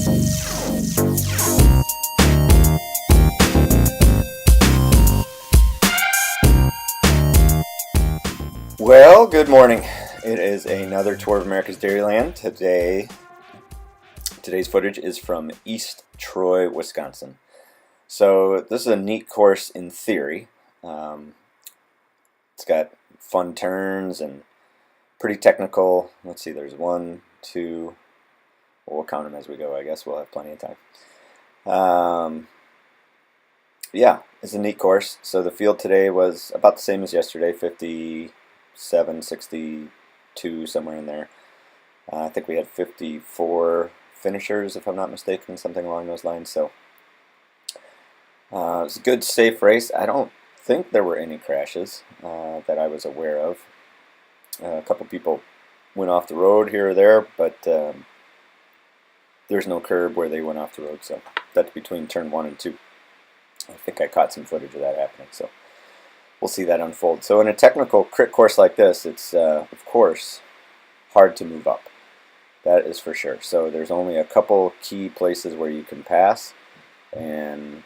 Well, good morning. It is another tour of America's Dairyland. Today's footage is from East Troy, Wisconsin. So this is a neat course in theory. It's got fun turns and pretty technical. Let's see, there's 1, 2, we'll count them as we go, I guess. We'll have plenty of time. Yeah, it's a neat course. So the field today was about the same as yesterday, 57, 62, somewhere in there. I think we had 54 finishers, if I'm not mistaken, something along those lines. So it was a good, safe race. I don't think there were any crashes that I was aware of. A couple people went off the road here or there, but there's no curb where they went off the road. So that's between turn 1 and 2. I think I caught some footage of that happening. So we'll see that unfold. So in a technical crit course like this, it's, of course, hard to move up. That is for sure. So there's only a couple key places where you can pass. And,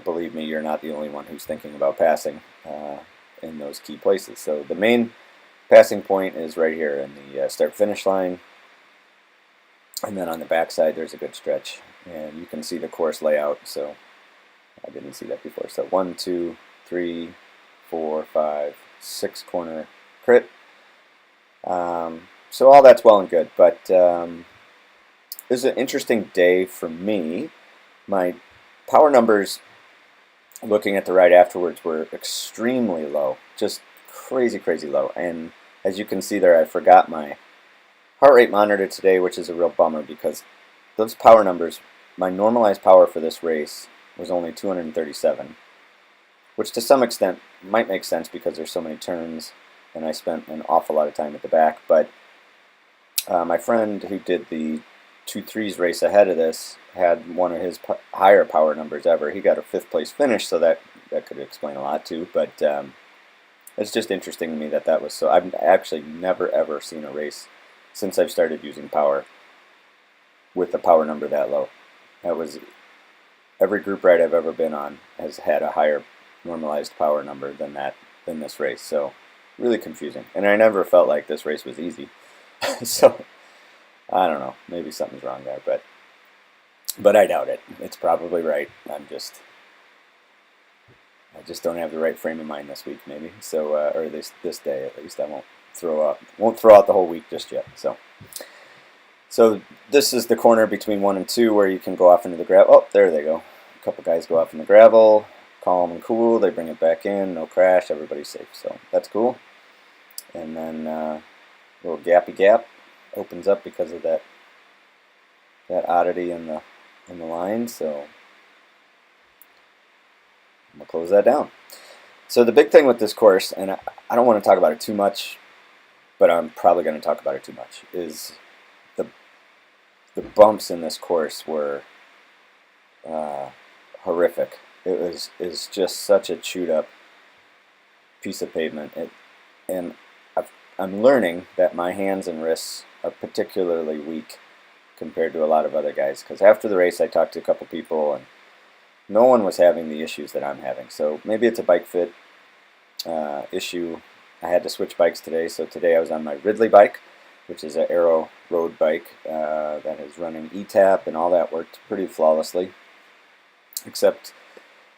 believe me, you're not the only one who's thinking about passing in those key places. So the main passing point is right here in the start-finish line. And then on the backside, there's a good stretch. And you can see the course layout. So I didn't see that before. So 1, 2, 3, 4, 5, 6 corner crit. So all that's well and good, but it was an interesting day for me. My power numbers, looking at the ride afterwards, were extremely low, just crazy low. And as you can see there, I forgot my heart rate monitor today, which is a real bummer because those power numbers, my normalized power for this race was only 237. Which to some extent might make sense because there's so many turns and I spent an awful lot of time at the back. But my friend who did the 2-3s race ahead of this had one of his higher power numbers ever. He got a 5th place finish, so that could explain a lot too. But it's just interesting to me that was so. I've actually never ever seen a race since I've started using power with a power number that low. That was every group ride I've ever been on has had a higher normalized power number than this race. So really confusing, and I never felt like this race was easy. So I don't know, maybe something's wrong there, but I doubt it. It's probably right. I just don't have the right frame of mind this week, maybe. So or this day at least. I won't throw out the whole week just yet. So this is the corner between 1 and 2 where you can go off into the gravel. Oh, there they go. A couple guys go off in the gravel. Calm and cool, they bring it back in, no crash, everybody's safe, so that's cool. And then little gappy gap opens up because of that oddity in the line, so I'm gonna close that down. So the big thing with this course, and I don't want to talk about it too much, but I'm probably going to talk about it too much, is the bumps in this course were horrific. Is just such a chewed up piece of pavement, and I'm learning that my hands and wrists are particularly weak compared to a lot of other guys. Because after the race, I talked to a couple people, and no one was having the issues that I'm having. So maybe it's a bike fit issue. I had to switch bikes today, so today I was on my Ridley bike, which is an aero road bike that is running E-tap, and all that worked pretty flawlessly, except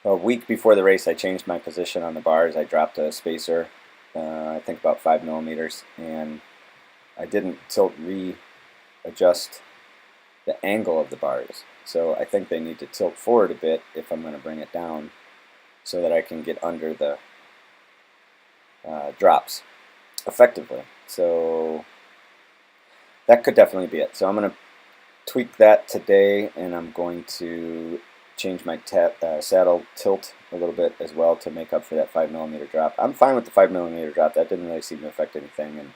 a week before the race, I changed my position on the bars. I dropped a spacer, I think about 5 millimeters, and I didn't readjust the angle of the bars. So I think they need to tilt forward a bit if I'm going to bring it down so that I can get under the drops effectively. So that could definitely be it. So I'm going to tweak that today, and I'm going to change my saddle tilt a little bit as well to make up for that 5 millimeter drop. I'm fine with the 5 millimeter drop. That didn't really seem to affect anything,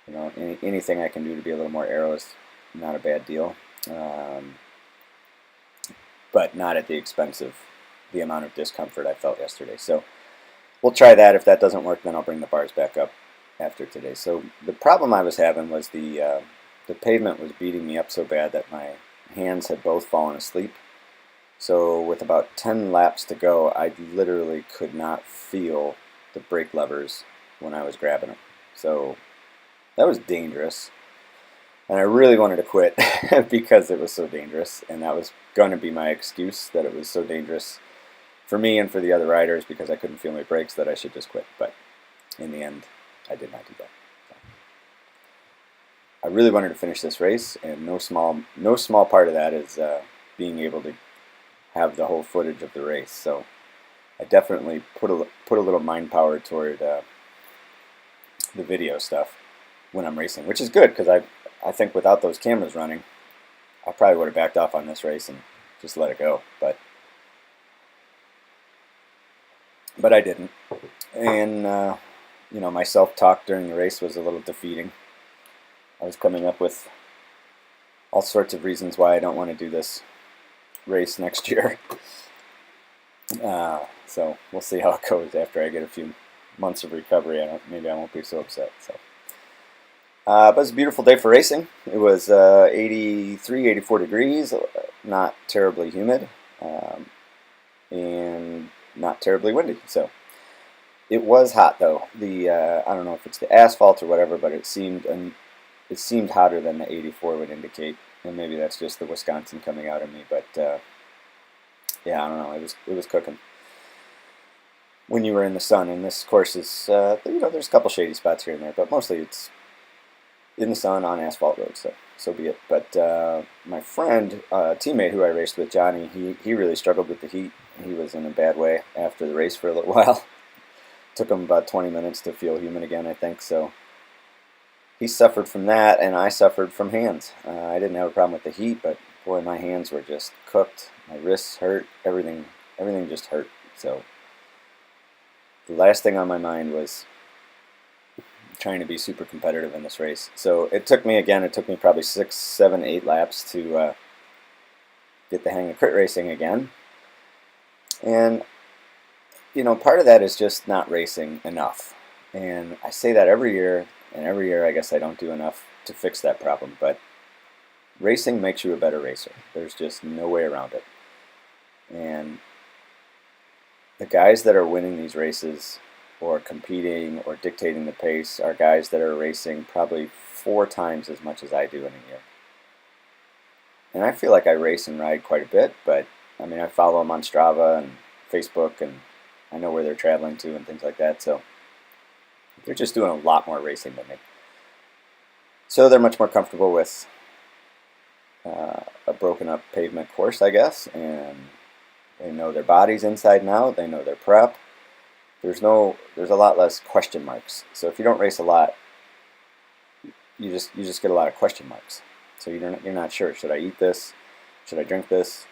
and anything I can do to be a little more aero is not a bad deal, but not at the expense of the amount of discomfort I felt yesterday. So we'll try that. If that doesn't work, then I'll bring the bars back up after today. So the problem I was having was the the pavement was beating me up so bad that my hands had both fallen asleep. So with about 10 laps to go, I literally could not feel the brake levers when I was grabbing them. So that was dangerous. And I really wanted to quit because it was so dangerous. And that was going to be my excuse, that it was so dangerous for me and for the other riders because I couldn't feel my brakes, that I should just quit. But in the end, I did not do that. I really wanted to finish this race, and no small part of that is being able to have the whole footage of the race. So I definitely put a little mind power toward the video stuff when I'm racing, which is good because I think without those cameras running, I probably would have backed off on this race and just let it go. But I didn't, and you know, my self-talk during the race was a little defeating. I was coming up with all sorts of reasons why I don't want to do this race next year. So we'll see how it goes after I get a few months of recovery. Maybe I won't be so upset. So, but it was a beautiful day for racing. It was 83, 84 degrees, not terribly humid, and not terribly windy. So it was hot though. I don't know if it's the asphalt or whatever, but it seemed hotter than the 84 would indicate, and maybe that's just the Wisconsin coming out of me. But yeah, I don't know. It was cooking when you were in the sun. And this course is, you know, there's a couple shady spots here and there, but mostly it's in the sun on asphalt roads. So be it. But my friend, teammate who I raced with, Johnny, he really struggled with the heat. He was in a bad way after the race for a little while. Took him about 20 minutes to feel human again, I think. So he suffered from that, and I suffered from hands. I didn't have a problem with the heat, but boy, my hands were just cooked. My wrists hurt. Everything just hurt. So the last thing on my mind was trying to be super competitive in this race. So it took me probably 6, 7, 8 laps to get the hang of crit racing again. And, you know, part of that is just not racing enough. And I say that every year, and every year I guess I don't do enough to fix that problem. But racing makes you a better racer. There's just no way around it. And the guys that are winning these races or competing or dictating the pace are guys that are racing probably 4 times as much as I do in a year. And I feel like I race and ride quite a bit, but I mean, I follow them on Strava and Facebook, and I know where they're traveling to and things like that. So they're just doing a lot more racing than me. So they're much more comfortable with a broken up pavement course, I guess, and they know their bodies inside and out. They know their prep. There's a lot less question marks. So if you don't race a lot, you just get a lot of question marks. So you're not sure. Should I eat this? Should I drink this?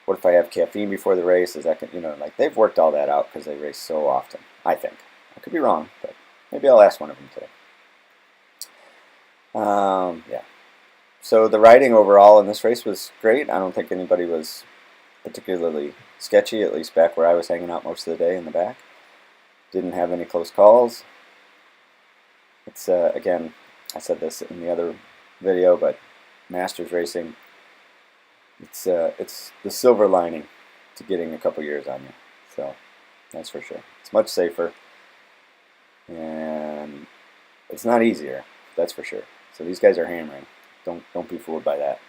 What if I have caffeine before the race? Is that, you know, like, they've worked all that out because they race so often. I think I could be wrong, but maybe I'll ask one of them today. Yeah. So the riding overall in this race was great. I don't think anybody was particularly sketchy, at least back where I was hanging out most of the day in the back. Didn't have any close calls. It's, again, I said this in the other video, but Masters racing, it's the silver lining to getting a couple years on you. So that's for sure. It's much safer, and it's not easier. That's for sure. So these guys are hammering. Don't be fooled by that.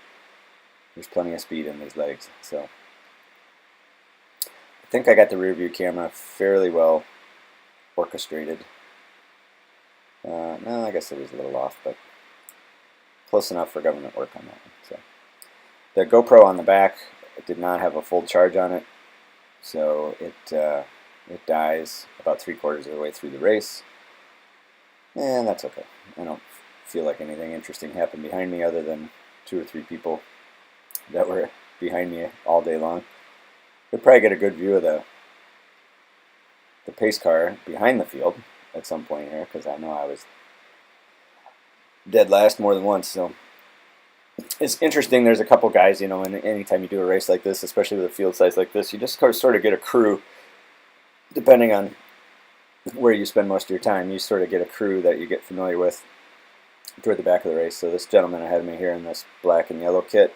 There's plenty of speed in these legs. So I think I got the rear view camera fairly well orchestrated. No, I guess it was a little off, but close enough for government work on that one. So the GoPro on the back did not have a full charge on it, so it dies about 3/4 of the way through the race, and that's okay. I don't feel like anything interesting happened behind me other than 2 or 3 people that were behind me all day long. We'll probably get a good view of the pace car behind the field at some point here, because I know I was dead last more than once. So it's interesting. There's a couple guys, you know, and anytime you do a race like this, especially with a field size like this, you just sort of get a crew, depending on where you spend most of your time. You sort of get a crew that you get familiar with, toward the back of the race. So this gentleman ahead of me here in this black and yellow kit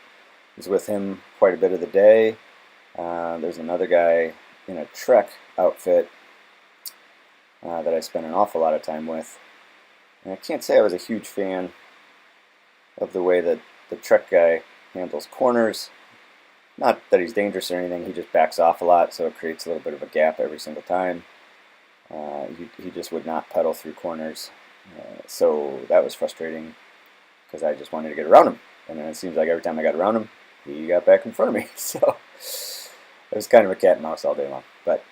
is with him quite a bit of the day. There's another guy in a Trek outfit that I spent an awful lot of time with. And I can't say I was a huge fan of the way that the Trek guy handles corners. Not that he's dangerous or anything, he just backs off a lot, so it creates a little bit of a gap every single time. He just would not pedal through corners. So that was frustrating because I just wanted to get around him. And then it seems like every time I got around him, he got back in front of me. So it was kind of a cat and mouse all day long. But,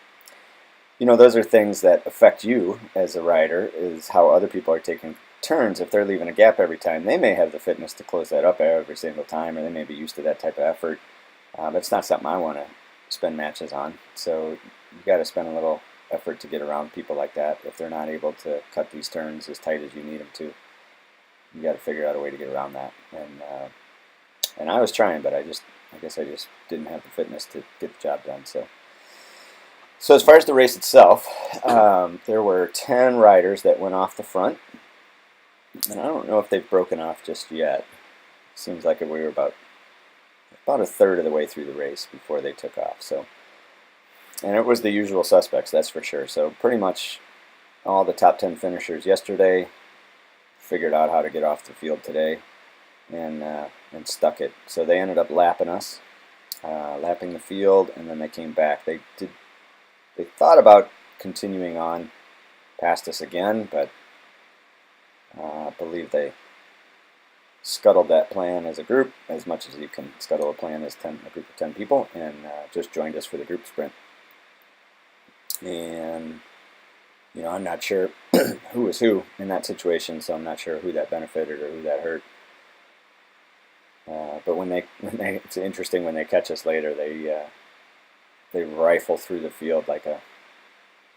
you know, those are things that affect you as a rider, is how other people are taking turns. If they're leaving a gap every time, they may have the fitness to close that up every single time, or they may be used to that type of effort. But it's not something I want to spend matches on. So you got to spend a little effort to get around people like that. If they're not able to cut these turns as tight as you need them to, you got to figure out a way to get around that. And I was trying, but I guess I just didn't have the fitness to get the job done. So as far as the race itself, there were 10 riders that went off the front, and I don't know if they've broken off just yet. Seems like we were about a third of the way through the race before they took off. So. And it was the usual suspects, that's for sure. So pretty much all the top 10 finishers yesterday figured out how to get off the field today and stuck it. So they ended up lapping us, lapping the field, and then they came back. They thought about continuing on past us again, but I believe they scuttled that plan as a group, as much as you can scuttle a plan as a group of 10 people, and just joined us for the group sprint. And, you know, I'm not sure who was who in that situation, so I'm not sure who that benefited or who that hurt. But when they, it's interesting when they catch us later, they rifle through the field like a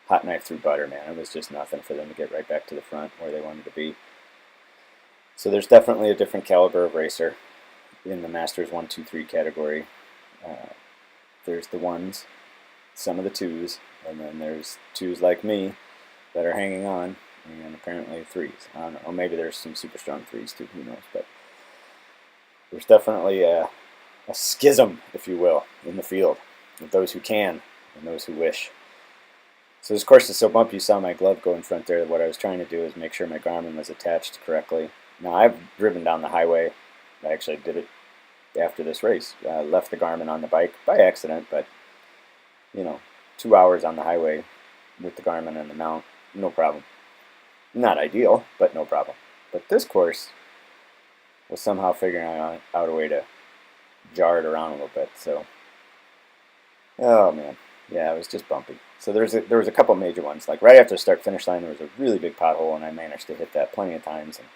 hot knife through butter, man. It was just nothing for them to get right back to the front where they wanted to be. So there's definitely a different caliber of racer in the Masters 1, 2, 3 category. There's the ones, some of the twos, and then there's twos like me that are hanging on, and apparently threes. I don't know, or maybe there's some super strong threes too, who knows. But there's definitely a schism, if you will, in the field of those who can and those who wish. So this course is so bumpy, you saw my glove go in front there. What I was trying to do is make sure my Garmin was attached correctly. Now, I've driven down the highway. I actually did it after this race. I left the Garmin on the bike by accident, but, you know, 2 hours on the highway with the Garmin and the mount, no problem. Not ideal, but no problem. But this course was somehow figuring out a way to jar it around a little bit. So, oh man, yeah, it was just bumpy. So there was a couple major ones. Like right after the start-finish line, there was a really big pothole, and I managed to hit that plenty of times. And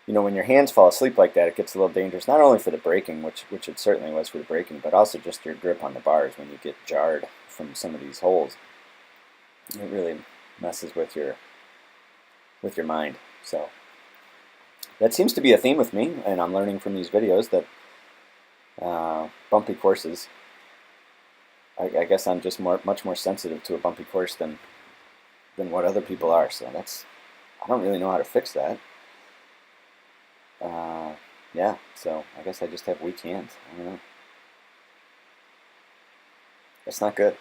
you know, when your hands fall asleep like that, it gets a little dangerous. Not only for the braking, which it certainly was for the braking, but also just your grip on the bars when you get jarred from some of these holes. It really messes with your mind. So that seems to be a theme with me, and I'm learning from these videos that bumpy courses. I guess I'm just much more sensitive to a bumpy course than what other people are. So I don't really know how to fix that. Yeah, so I guess I just have weak hands. I don't know. That's not good.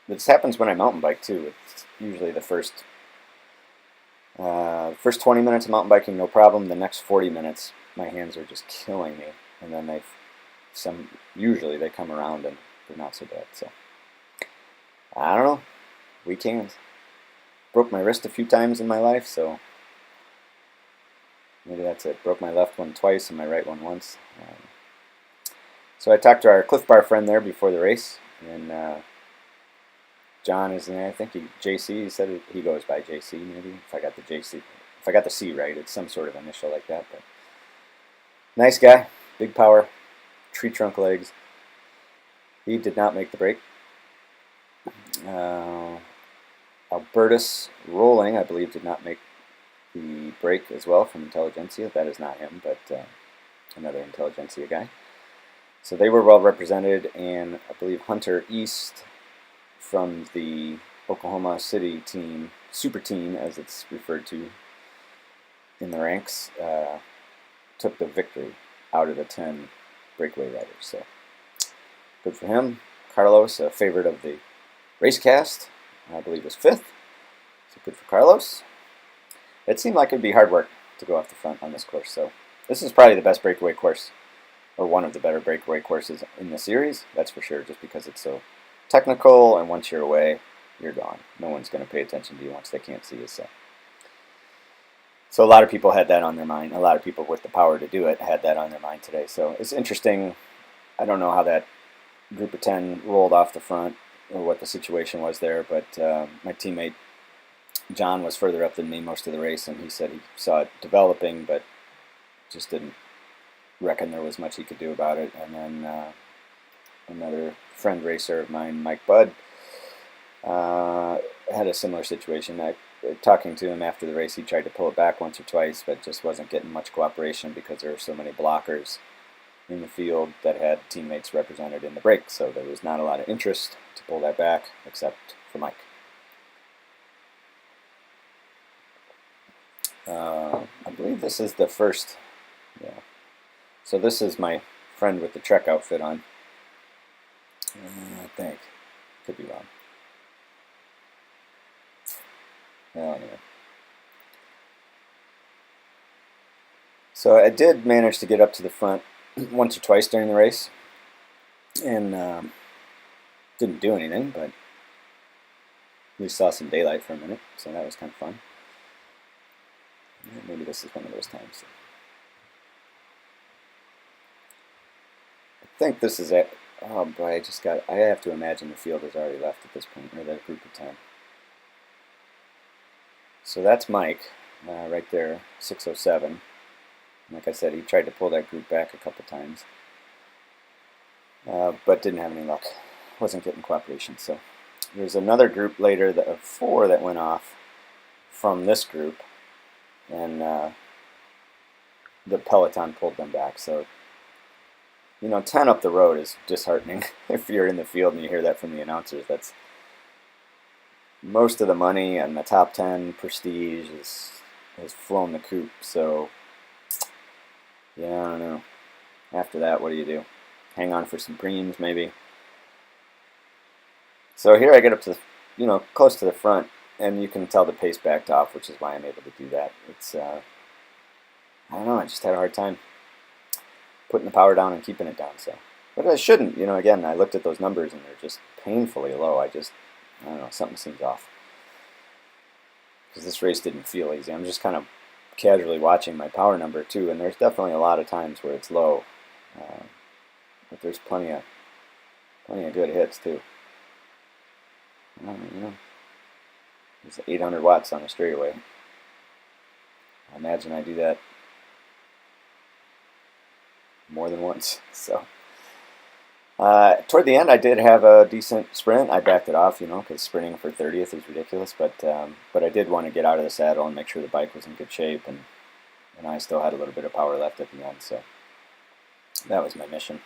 This happens when I mountain bike too. It's usually the first 20 minutes of mountain biking, no problem. The next 40 minutes, my hands are just killing me, and then usually they come around and they're not so bad. So I don't know. Weak hands. Broke my wrist a few times in my life, so maybe that's it. Broke my left one twice and my right one once. So I talked to our Cliff Bar friend there before the race, and John is in there. I think JC. He said he goes by JC. Maybe if I got the C right, it's some sort of initial like that. But nice guy, big power, tree trunk legs. He did not make the break. Albertus Rolling, I believe, did not make the break as well from Intelligentsia. That is not him, but another Intelligentsia guy. So they were well represented, and I believe Hunter East from the Oklahoma City team, super team as it's referred to, in the ranks, took the victory out of the 10 breakaway riders. So good for him. Carlos, a favorite of the racecast, I believe was 5th. So good for Carlos. It seemed like it would be hard work to go off the front on this course. So this is probably the best breakaway course, or one of the better breakaway courses in the series. That's for sure, just because it's so technical, and once you're away, you're gone. No one's going to pay attention to you once they can't see you. So a lot of people had that on their mind. A lot of people with the power to do it had that on their mind today. So it's interesting. I don't know how that group of 10 rolled off the front or what the situation was there, but my teammate John was further up than me most of the race, and he said he saw it developing, but just didn't reckon there was much he could do about it. And then another friend racer of mine, Mike Budd, had a similar situation. Talking to him after the race, he tried to pull it back once or twice, but just wasn't getting much cooperation because there were so many blockers in the field that had teammates represented in the break, so there was not a lot of interest to pull that back, except for Mike. I believe this is the first, yeah. So this is my friend with the Trek outfit on. I think. Could be wrong. Well, anyway. So I did manage to get up to the front once or twice during the race, and didn't do anything, but we saw some daylight for a minute, so that was kind of fun. Maybe this is one of those times. I think this is it. Oh boy, I have to imagine the field has already left at this point, or that group of 10. So that's Mike, right there, 607. Like I said, he tried to pull that group back a couple times, but didn't have any luck. Wasn't getting cooperation. So there's another group later of 4 that went off from this group, and the peloton pulled them back. So, 10 up the road is disheartening. If you're in the field and you hear that from the announcers, that's most of the money, and the top 10 prestige has flown the coop. So, yeah, I don't know. After that, what do you do? Hang on for some preems, maybe? So here I get up to, close to the front, and you can tell the pace backed off, which is why I'm able to do that. It's, I don't know, I just had a hard time putting the power down and keeping it down. So, but I shouldn't, again, I looked at those numbers and they're just painfully low. I don't know, something seems off. Because this race didn't feel easy. I'm just kind of casually watching my power number too, and there's definitely a lot of times where it's low. But there's plenty of good hits too. There's 800 watts on a straightaway. I imagine I do that more than once. So toward the end, I did have a decent sprint. I backed it off, because sprinting for 30th is ridiculous. But I did want to get out of the saddle and make sure the bike was in good shape, and I still had a little bit of power left at the end. So that was my mission.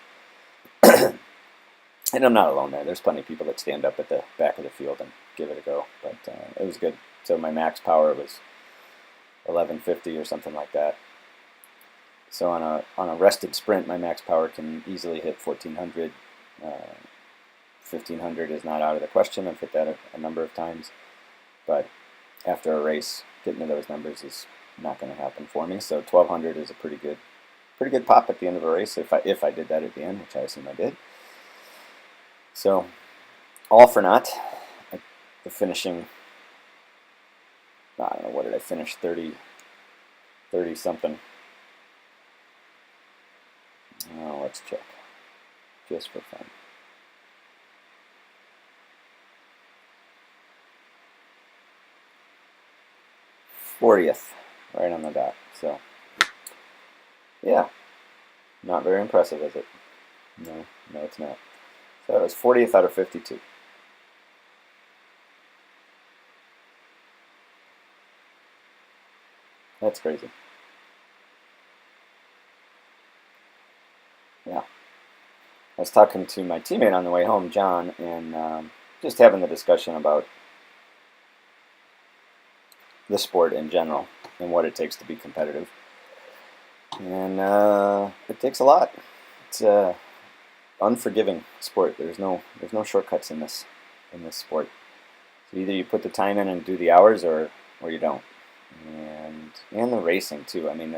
And I'm not alone there. There's plenty of people that stand up at the back of the field and give it a go. But it was good. So my max power was 1150 or something like that. So on a rested sprint, my max power can easily hit 1400. 1500 is not out of the question. I've hit that a number of times. But after a race, getting to those numbers is not going to happen for me. So 1200 is a pretty good pop at the end of a race if I did that at the end, which I assume I did. So all for naught. The finishing, I don't know, what did I finish? 30 something. Oh, let's check, just for fun. '40th, right on the dot. So, yeah, not very impressive, is it? No, it's not. So it was 40th out of 52. That's crazy. Yeah. I was talking to my teammate on the way home, John, and just having the discussion about the sport in general and what it takes to be competitive. And it takes a lot. It's a unforgiving sport. There's no shortcuts in this sport. So either you put the time in and do the hours, or you don't. And the racing too. I mean,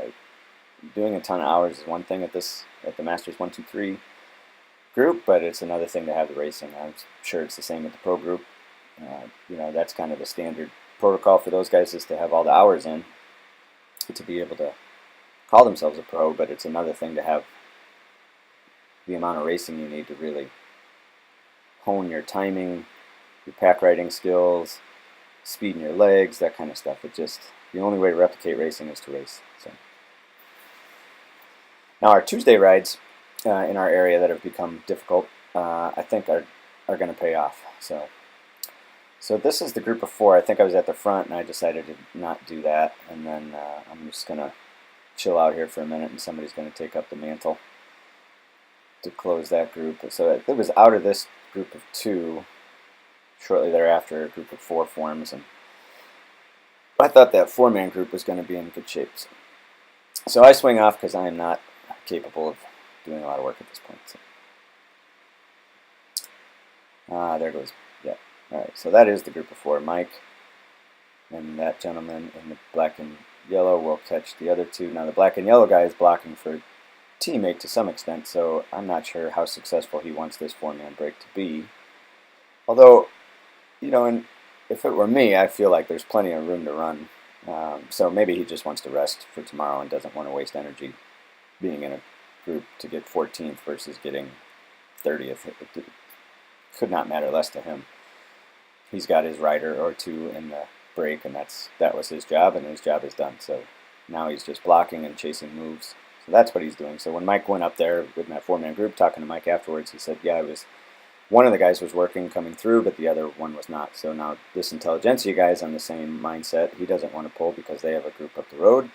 doing a ton of hours is one thing at the Masters 1-2-3 group, but it's another thing to have the racing. I'm sure it's the same with the pro group. That's kind of the standard protocol for those guys, is to have all the hours in to be able to call themselves a pro, but it's another thing to have the amount of racing you need to really hone your timing, your pack riding skills, speed in your legs, that kind of stuff. The only way to replicate racing is to race. So now our Tuesday rides in our area that have become difficult, I think are going to pay off. So this is the group of 4. I think I was at the front, and I decided to not do that, and then I'm just going to chill out here for a minute, and somebody's going to take up the mantle to close that group. So it was out of this group of 2. Shortly thereafter, a group of 4 forms, and I thought that 4-man group was going to be in good shape. So I swing off because I am not capable of doing a lot of work at this point. So. There goes. Yeah. All right. So that is the group of 4. Mike and that gentleman in the black and yellow will catch the other 2. Now the black and yellow guy is blocking for a teammate to some extent, so I'm not sure how successful he wants this 4-man break to be. Although, and if it were me, I feel like there's plenty of room to run. So maybe he just wants to rest for tomorrow and doesn't want to waste energy being in a group to get 14th versus getting 30th. It could not matter less to him. He's got his rider or 2 in the break, and that was his job, and his job is done. So now he's just blocking and chasing moves. So that's what he's doing. So when Mike went up there with that 4-man group, talking to Mike afterwards, he said, yeah, one of the guys was working coming through, but the other one was not. So now this intelligentsia guy is on the same mindset. He doesn't want to pull because they have a group up the road.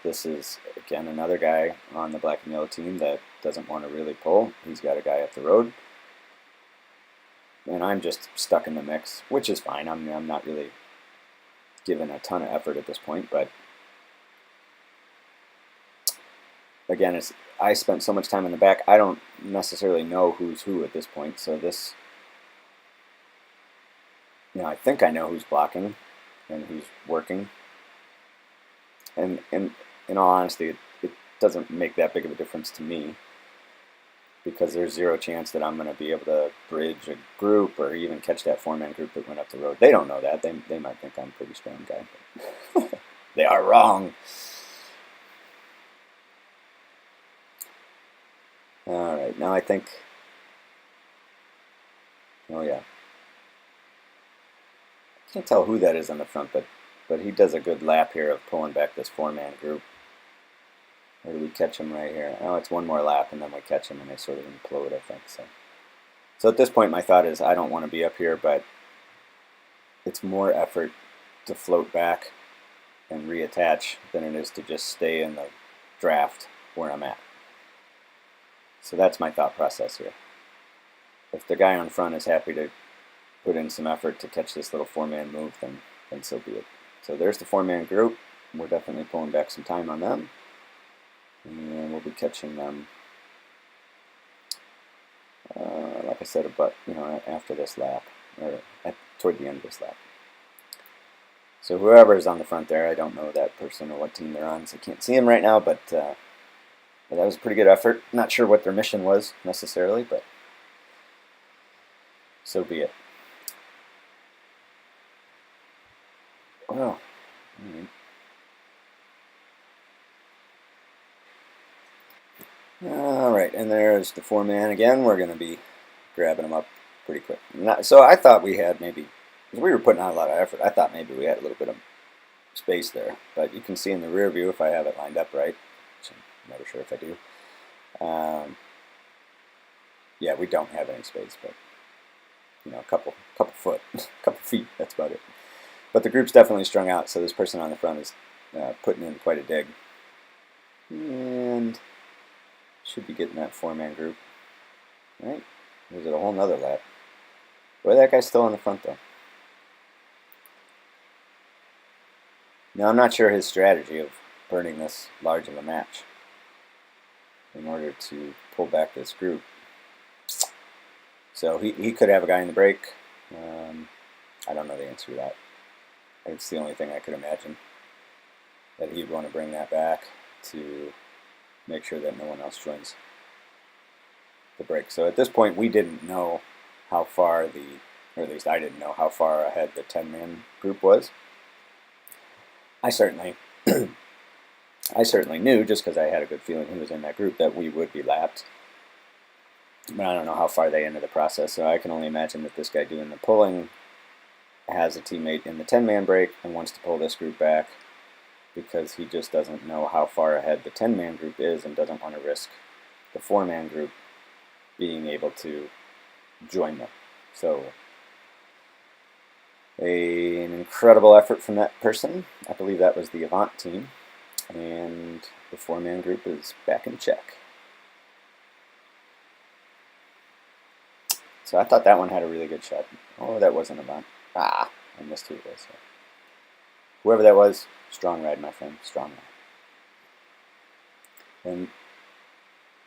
This is, again, another guy on the black and yellow team that doesn't want to really pull. He's got a guy up the road. And I'm just stuck in the mix, which is fine. I'm not really giving a ton of effort at this point, but again, I spent so much time in the back, I don't necessarily know who's who at this point. So this, I think I know who's blocking and who's working. And in all honesty, it doesn't make that big of a difference to me, because there's zero chance that I'm going to be able to bridge a group or even catch that 4-man group that went up the road. They don't know that. They might think I'm a pretty strong guy, but they are wrong. All right, now I think, oh yeah, can't tell who that is on the front, but he does a good lap here of pulling back this 4-man group. Or do we catch him right here? Oh, it's one more lap, and then we catch him, and they sort of implode, I think. So at this point, my thought is I don't want to be up here, but it's more effort to float back and reattach than it is to just stay in the draft where I'm at. So that's my thought process here. If the guy on front is happy to put in some effort to catch this little 4-man move, then so be it. So there's the 4-man group. We're definitely pulling back some time on them. And we'll be catching them, like I said, after this lap, or toward the end of this lap. So whoever is on the front there, I don't know that person or what team they're on, so I can't see him right now, but that was a pretty good effort. Not sure what their mission was necessarily, but so be it. Well, all right, and there's the 4-man again. We're going to be grabbing them up pretty quick. So I thought we had maybe, because we were putting out a lot of effort, I thought maybe we had a little bit of space there. But you can see in the rear view, if I have it lined up right, which I'm never sure if I do, yeah, we don't have any space, but a couple foot, a couple feet, that's about it. But the group's definitely strung out, so this person on the front is putting in quite a dig. And should be getting that 4-man group. Right? There's a whole nother lap. Boy, that guy's still on the front, though. Now, I'm not sure his strategy of burning this large of a match in order to pull back this group. So he could have a guy in the break. I don't know the answer to that. It's the only thing I could imagine, that he'd want to bring that back to make sure that no one else joins the break. So at this point, we didn't know how far or at least I didn't know how far ahead the 10-man group was. I certainly knew, just because I had a good feeling he was in that group, that we would be lapped. But I don't know how far they into the process, so I can only imagine that this guy doing the pulling has a teammate in the 10-man break and wants to pull this group back because he just doesn't know how far ahead the 10-man group is and doesn't want to risk the 4-man group being able to join them. So an incredible effort from that person. I believe that was the Avant team, and the 4-man group is back in check. So I thought that one had a really good shot. Oh, that wasn't Avant. I missed who it was. So. Whoever that was, strong ride, my friend, strong ride. And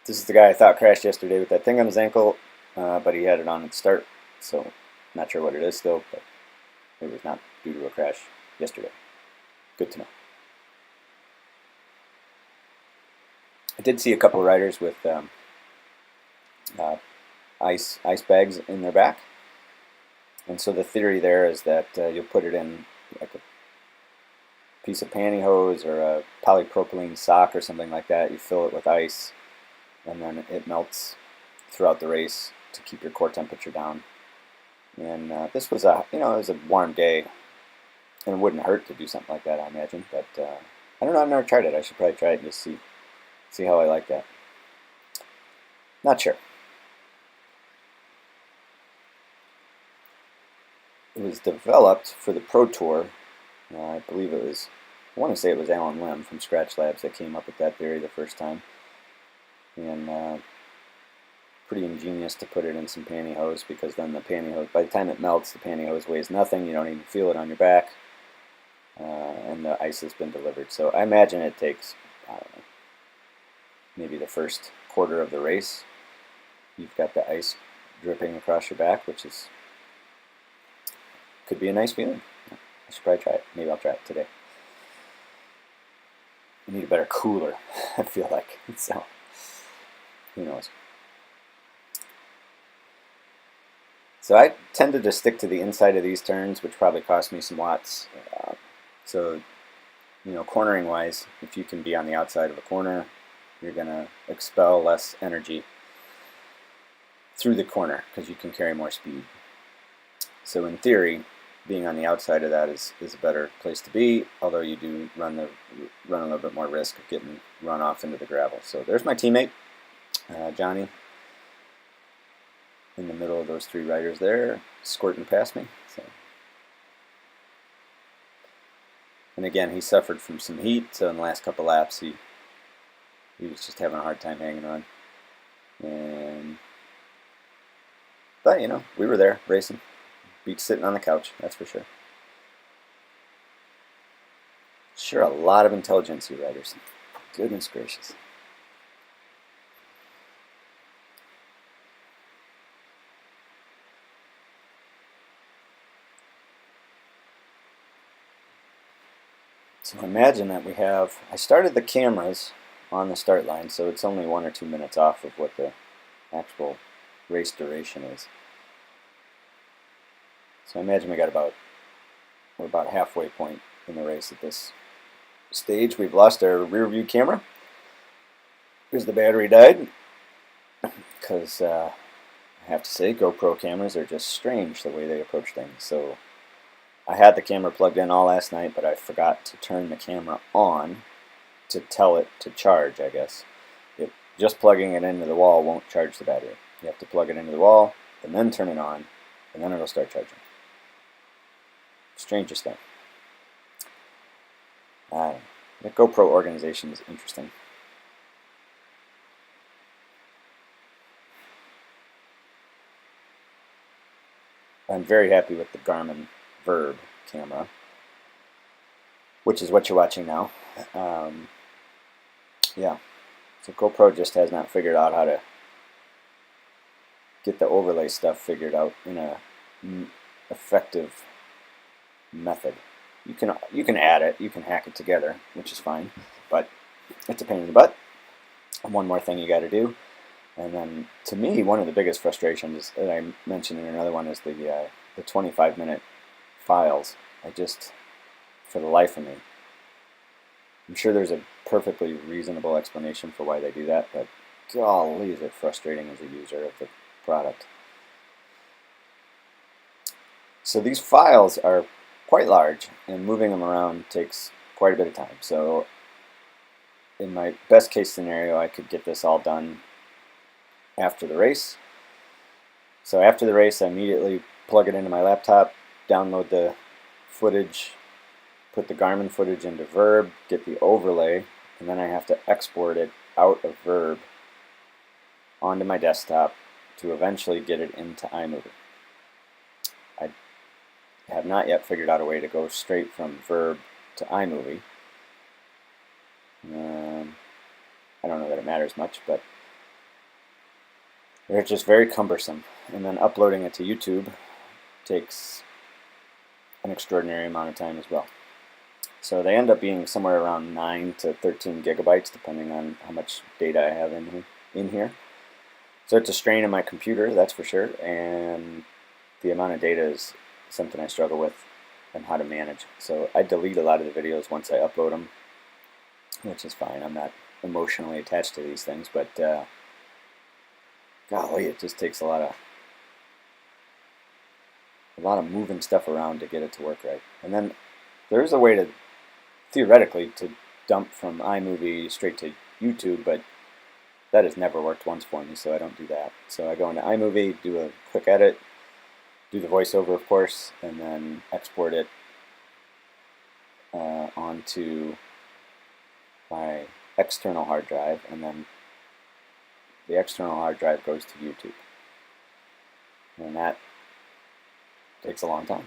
this is the guy I thought crashed yesterday with that thing on his ankle, but he had it on at the start, so not sure what it is still, but it was not due to a crash yesterday. Good to know. I did see a couple of riders with ice bags in their back. And so the theory there is that you'll put it in like a piece of pantyhose or a polypropylene sock or something like that. You fill it with ice, and then it melts throughout the race to keep your core temperature down. And this was it was a warm day, and it wouldn't hurt to do something like that, I imagine. But I don't know. I've never tried it. I should probably try it and just see how I like that. Not sure. It was developed for the Pro Tour. I believe I want to say it was Alan Lim from Scratch Labs that came up with that theory the first time. And pretty ingenious to put it in some pantyhose, because then the pantyhose, by the time it melts, the pantyhose weighs nothing. You don't even feel it on your back. And the ice has been delivered. So I imagine it takes, I don't know, maybe the first quarter of the race. You've got the ice dripping across your back, which could be a nice feeling. I should probably try it. Maybe I'll try it today. I need a better cooler, I feel like. So, who knows? So I tended to stick to the inside of these turns, which probably cost me some watts. So, cornering wise, if you can be on the outside of a corner, you're going to expel less energy through the corner because you can carry more speed. So in theory, being on the outside of that is a better place to be, although you do run a little bit more risk of getting run off into the gravel. So there's my teammate, Johnny, in the middle of those 3 riders there, squirting past me. So. And again, he suffered from some heat, so in the last couple laps he was just having a hard time hanging on. But we were there racing. Beat sitting on the couch, that's for sure. Sure, a lot of intelligence, you riders. Goodness gracious. So imagine that I started the cameras on the start line, so it's only 1 or 2 minutes off of what the actual race duration is. So I imagine we're about halfway point in the race at this stage. We've lost our rear view camera because the battery died. Because I have to say, GoPro cameras are just strange the way they approach things. So I had the camera plugged in all last night, but I forgot to turn the camera on to tell it to charge, I guess. Just plugging it into the wall won't charge the battery. You have to plug it into the wall, and then turn it on, and then it'll start charging. Strangest thing. The GoPro organization is interesting. I'm very happy with the Garmin Verb camera, which is what you're watching now. Yeah, so GoPro just has not figured out how to get the overlay stuff figured out in a effective method. You can add it, you can hack it together, which is fine, but it's a pain in the butt. And one more thing you got to do, and then to me, one of the biggest frustrations that I mentioned in another one is the 25-minute files. I just, for the life of me, I'm sure there's a perfectly reasonable explanation for why they do that, but golly, is it frustrating as a user of the product. So these files are quite large, and moving them around takes quite a bit of time. So in my best case scenario, I could get this all done after the race. So after the race, I immediately plug it into my laptop, download the footage, put the Garmin footage into Verb, get the overlay, and then I have to export it out of Verb onto my desktop to eventually get it into iMovie. I have not yet figured out a way to go straight from Verb to iMovie. I don't know that it matters much, but they're just very cumbersome. And then uploading it to YouTube takes an extraordinary amount of time as well. So they end up being somewhere around 9 to 13 gigabytes, depending on how much data I have in here. So it's a strain on my computer, that's for sure, and the amount of data is something I struggle with and how to manage. So I delete a lot of the videos once I upload them, which is fine. I'm not emotionally attached to these things, but golly, it just takes a lot of moving stuff around to get it to work right. And then there's a way to, theoretically, to dump from iMovie straight to YouTube, but that has never worked once for me, so I don't do that. So I go into iMovie, do a quick edit, do the voiceover, of course, and then export it onto my external hard drive, and then the external hard drive goes to YouTube. And that takes a long time.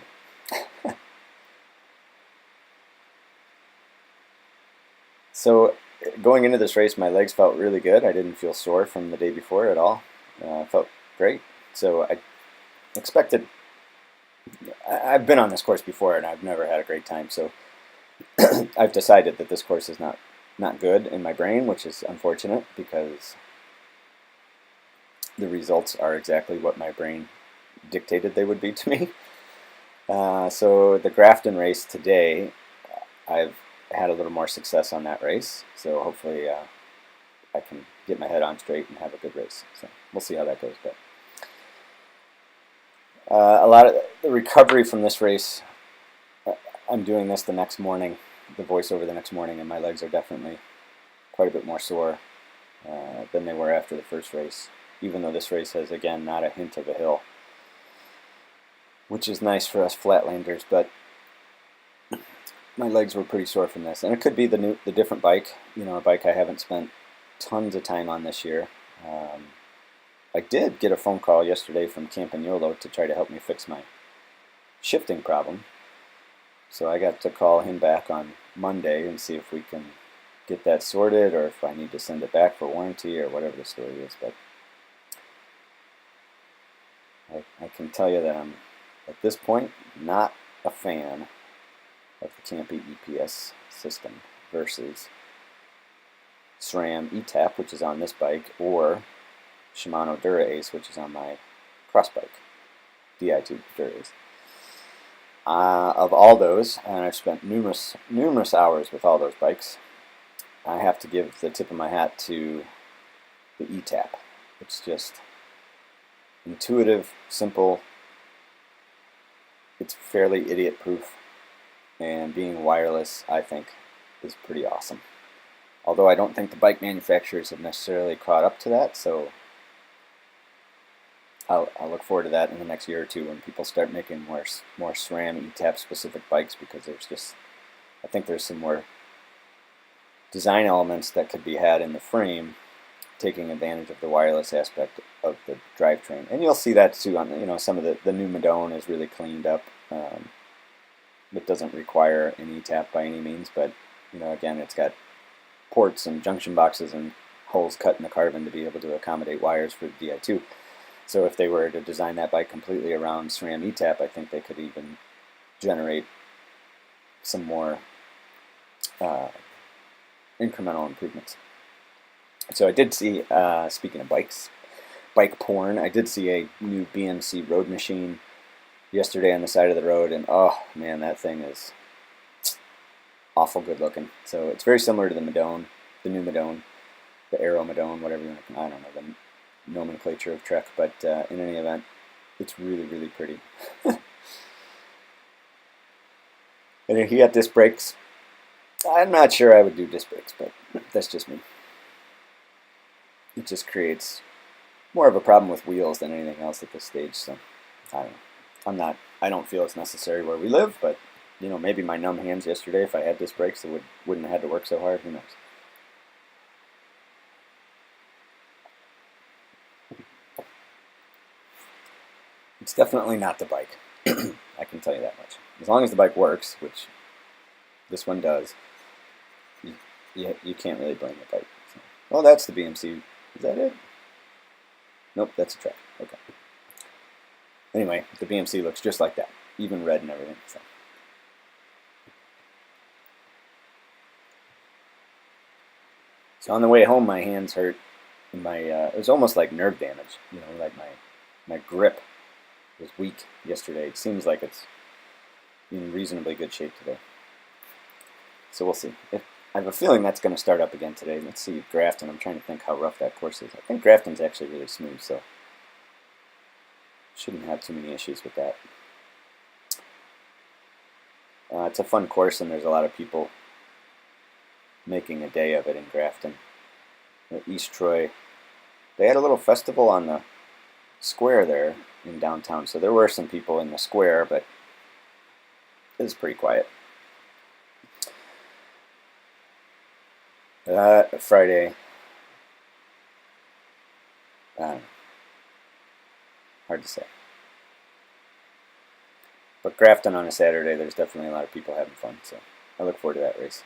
So going into this race, my legs felt really good. I didn't feel sore from the day before at all. Felt great. So I expected, I've been on this course before and I've never had a great time. So I've decided that this course is not good in my brain, which is unfortunate because the results are exactly what my brain dictated they would be to me. So the Grafton race today, I've had a little more success on that race, so hopefully I can get my head on straight and have a good race. So we'll see how that goes. But a lot of the recovery from this race, I'm doing this the next morning, the voiceover the next morning, and my legs are definitely quite a bit more sore than they were after the first race, even though this race has, again, not a hint of a hill, which is nice for us flatlanders, but my legs were pretty sore from this. And it could be the different bike, a bike I haven't spent tons of time on this year. I did get a phone call yesterday from Campagnolo to try to help me fix my shifting problem. So I got to call him back on Monday and see if we can get that sorted, or if I need to send it back for warranty, or whatever the story is. But I can tell you that I'm, at this point, not a fan of the Campy EPS system versus SRAM ETAP, which is on this bike, or Shimano Dura Ace, which is on my cross bike, Di2 Dura Ace. Of all those, and I've spent numerous hours with all those bikes, I have to give the tip of my hat to the ETAP. It's just intuitive, simple, it's fairly idiot-proof, and being wireless, I think, is pretty awesome. Although I don't think the bike manufacturers have necessarily caught up to that, so I'll look forward to that in the next year or two when people start making more SRAM ETAP specific bikes, because I think there's some more design elements that could be had in the frame, taking advantage of the wireless aspect of the drivetrain. And you'll see that too on some of the new Madone is really cleaned up. It doesn't require an E-tap by any means, but again, it's got ports and junction boxes and holes cut in the carbon to be able to accommodate wires for the Di2. So if they were to design that bike completely around SRAM E-tap, I think they could even generate some more incremental improvements. So I did see, speaking of bikes, bike porn, I did see a new BMC road machine yesterday on the side of the road, and oh man, that thing is awful good looking. So it's very similar to the Madone, the new Madone, the Aero Madone, whatever you want to, I don't know the nomenclature of Trek, but in any event, it's really, really pretty. And if you got disc brakes, I'm not sure I would do disc brakes, but that's just me. It just creates more of a problem with wheels than anything else at this stage, so I don't know. I don't feel it's necessary where we live, but maybe my numb hands yesterday, if I had disc brakes, it wouldn't have had to work so hard. Who knows? It's definitely not the bike. I can tell you that much. As long as the bike works, which this one does, you can't really blame the bike. So, well, that's the BMC. Is that it? Nope, that's a Trek. Okay. Anyway, the BMC looks just like that, even red and everything. So on the way home, my hands hurt. And it was almost like nerve damage. Like my grip was weak yesterday. It seems like it's in reasonably good shape today. So we'll see. I have a feeling that's going to start up again today. Let's see, Grafton. I'm trying to think how rough that course is. I think Grafton's actually really smooth, so shouldn't have too many issues with that. It's a fun course, and there's a lot of people making a day of it in Grafton. East Troy, they had a little festival on the square there in downtown, so there were some people in the square, but it was pretty quiet. Friday, hard to say. But Grafton on a Saturday, there's definitely a lot of people having fun, so I look forward to that race.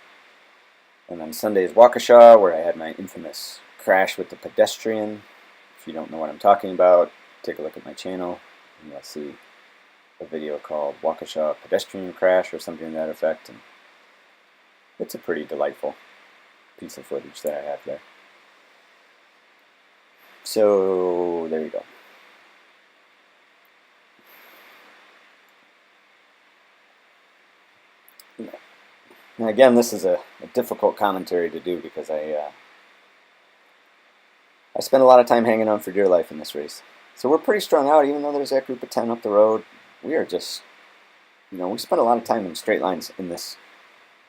And then Sunday is Waukesha, where I had my infamous crash with the pedestrian. If you don't know what I'm talking about, take a look at my channel, and you'll see a video called Waukesha Pedestrian Crash or something to that effect. And it's a pretty delightful piece of footage that I have there. So there you go. Now again, this is a difficult commentary to do because I spent a lot of time hanging on for dear life in this race. So we're pretty strung out, even though there's that group of 10 up the road. We are just, we spent a lot of time in straight lines in this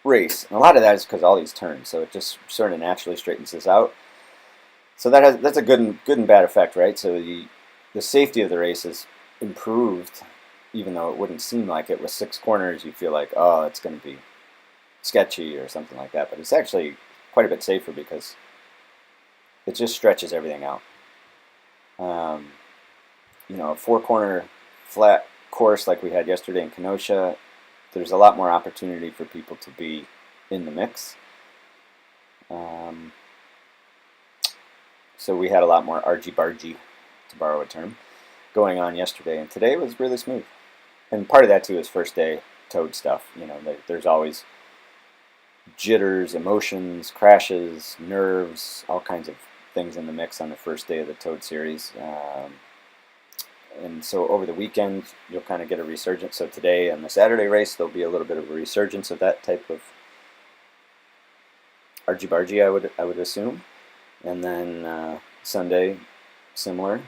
race. And a lot of that is because all these turns, so it just sort of naturally straightens this out. So that's a good and bad effect, right? So the safety of the race is improved, even though it wouldn't seem like it. With 6 corners, you feel like, oh, it's going to be sketchy or something like that, but it's actually quite a bit safer because it just stretches everything out. A 4-corner flat course like we had yesterday in Kenosha, there's a lot more opportunity for people to be in the mix. So we had a lot more argy-bargy, to borrow a term, going on yesterday, and today was really smooth. And part of that too is first day toad stuff. There's always jitters, emotions, crashes, nerves, all kinds of things in the mix on the first day of the Toad series. And so over the weekend, you'll kind of get a resurgence. So today and the Saturday race, there'll be a little bit of a resurgence of that type of argy-bargy, I would assume. And then Sunday, similar.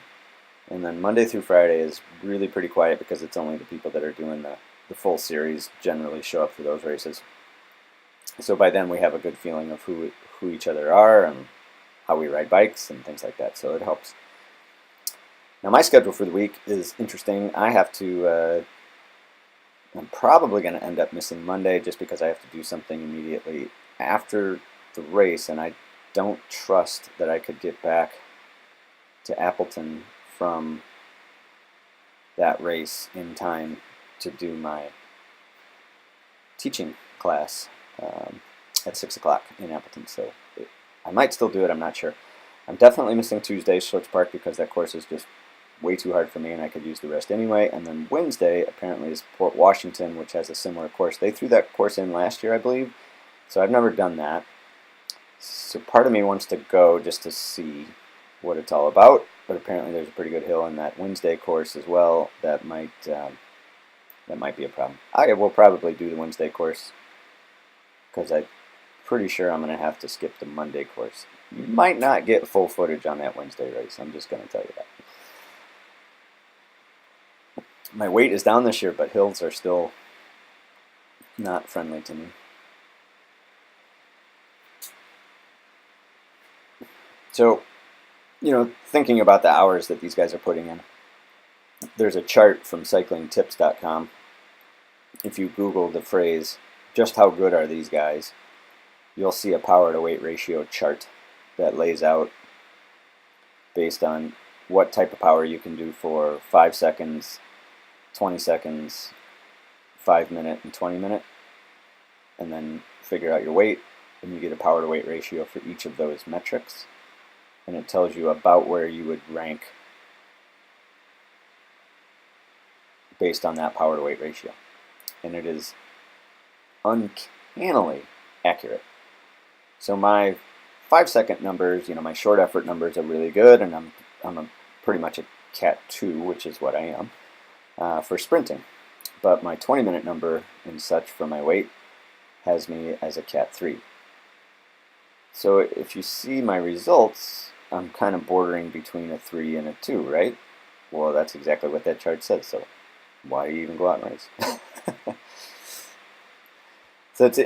And then Monday through Friday is really pretty quiet because it's only the people that are doing the full series generally show up for those races. So by then we have a good feeling of who each other are and how we ride bikes and things like that, so it helps. Now my schedule for the week is interesting. I have to, I'm probably going to end up missing Monday just because I have to do something immediately after the race, and I don't trust that I could get back to Appleton from that race in time to do my teaching class at 6 o'clock in Appleton, so I might still do it, I'm not sure. I'm definitely missing Tuesday, Schwartz Park, because that course is just way too hard for me and I could use the rest anyway. And then Wednesday apparently is Port Washington, which has a similar course. They threw that course in last year, I believe, so I've never done that. So part of me wants to go just to see what it's all about, but apparently there's a pretty good hill in that Wednesday course as well that might be a problem. I will probably do the Wednesday course because I'm pretty sure I'm going to have to skip the Monday course. You might not get full footage on that Wednesday race, I'm just going to tell you that. My weight is down this year, but hills are still not friendly to me. So, thinking about the hours that these guys are putting in, there's a chart from cyclingtips.com. If you Google the phrase, just how good are these guys, you'll see a power to weight ratio chart that lays out based on what type of power you can do for 5 seconds, 20 seconds, 5 minute, and 20 minute, and then figure out your weight, and you get a power to weight ratio for each of those metrics, and it tells you about where you would rank based on that power to weight ratio, and it is uncannily accurate. So my 5-second numbers, my short effort numbers are really good, and I'm pretty much a Cat 2, which is what I am. For sprinting, but my 20-minute number and such for my weight has me as a Cat 3. So if you see my results, I'm kind of bordering between a 3 and a 2, right? Well, that's exactly what that chart says, so why do you even go out and race? So it's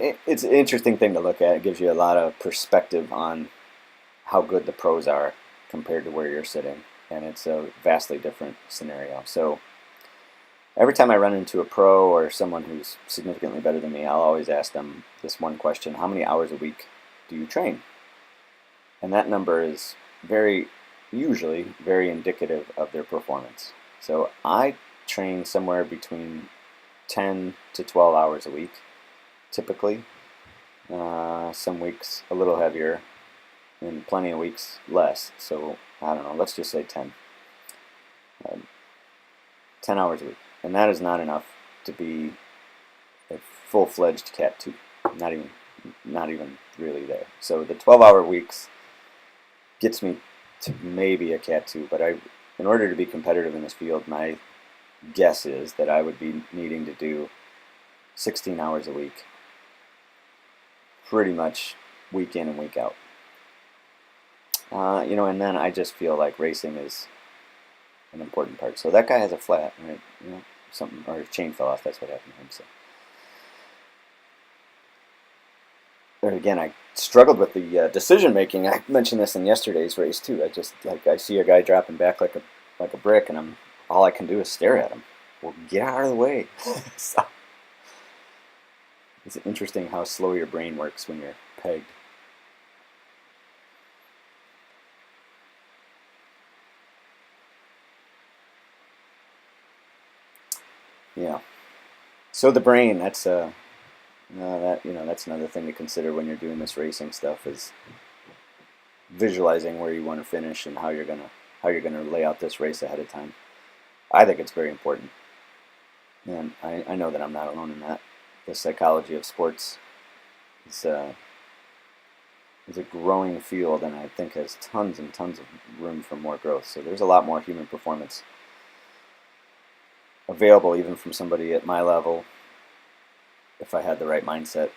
an interesting thing to look at. It gives you a lot of perspective on how good the pros are compared to where you're sitting, and it's a vastly different scenario. So every time I run into a pro or someone who's significantly better than me, I'll always ask them this one question: how many hours a week do you train? And that number is usually very indicative of their performance. So I train somewhere between 10 to 12 hours a week, typically. Some weeks a little heavier, and plenty of weeks less. So I don't know, let's just say 10. 10 hours a week. And that is not enough to be a full-fledged Cat 2. Not even really there. So the 12-hour weeks gets me to maybe a Cat 2, but in order to be competitive in this field, my guess is that I would be needing to do 16 hours a week, pretty much week in and week out. And then I just feel like racing is an important part. So that guy has a flat, right? Something, or his chain fell off. That's what happened to him. So there again, I struggled with the decision making. I mentioned this in yesterday's race too. I see a guy dropping back like a brick, and all I can do is stare at him. Well, get out of the way. So it's interesting how slow your brain works when you're pegged. Yeah. So the brain, that's that's another thing to consider when you're doing this racing stuff, is visualizing where you want to finish and how you're gonna lay out this race ahead of time. I think it's very important, and I know that I'm not alone in that. The psychology of sports is a growing field, and I think has tons and tons of room for more growth. So there's a lot more human performance available even from somebody at my level. If I had the right mindset,